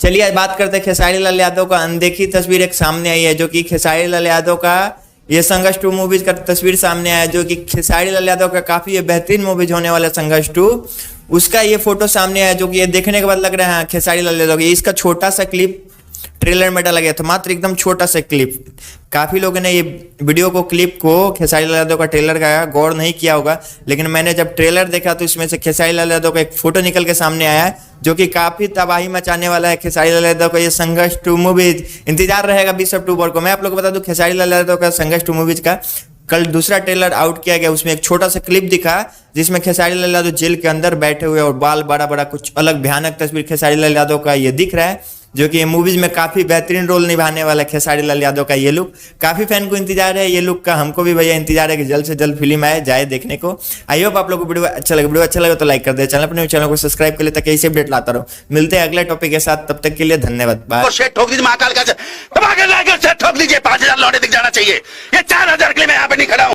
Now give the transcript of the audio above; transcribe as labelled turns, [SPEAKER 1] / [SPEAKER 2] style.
[SPEAKER 1] चलिए आज बात करते हैं खेसारी लाल यादव का अनदेखी तस्वीर एक सामने आई है, जो कि खेसारी लाल यादव का ये संघर्ष 2 मूवीज का तस्वीर सामने आया है, जो कि खेसारी लाल यादव का काफी ये बेहतरीन मूवीज होने वाला संघर्ष 2 उसका ये फोटो सामने आया, जो कि ये देखने के बाद लग रहा है खेसारी लाल यादव ये इसका छोटा सा क्लिप ट्रेलर में डाला गया था, मात्र एकदम छोटा सा क्लिप। काफी लोगों ने ये वीडियो को क्लिप को खेसारी लाल यादव का ट्रेलर का गौर नहीं किया होगा, लेकिन मैंने जब ट्रेलर देखा तो इसमें से खेसारी लाल यादव का एक फोटो निकल के सामने आया है, जो कि काफी तबाही मचाने वाला है। खेसारी लाल यादव का ये संघर्ष 2 मूवीज इंतजार रहेगा 20 अक्टूबर को। मैं आप लोग को बता दूं खेसारी लाल यादव का संघर्ष 2 मूवीज का कल दूसरा ट्रेलर आउट किया गया, उसमें एक छोटा सा क्लिप दिखा जिसमें खेसारी लाल यादव जेल के अंदर बैठे हुए और बाल बड़ा बड़ा कुछ अलग भयानक तस्वीर खेसारी लाल यादव का ये दिख रहा है, जो कि ये मूवीज में काफी बेहतरीन रोल निभाने वाला है खेसारी लाल यादव का ये लुक। काफी फैन को इंतजार है ये लुक का, हमको भी भैया इंतजार है कि जल्द से जल्द फिल्म आए जाए देखने को। आई होप आप लोगों को वीडियो अच्छा लगे तो लाइक कर दे, चैनल को सब्सक्राइब कर ले ताकि ऐसे अपडेट लाता रहो। मिलते हैं अगले टॉपिक के साथ, तब तक के लिए धन्यवाद।
[SPEAKER 2] ठोक दीजिए महाकाल का ठोक दीजिए 5000 लौटे दिख जाना चाहिए, ये 4000 के लिए मैं यहाँ पे नहीं खड़ा हूँ।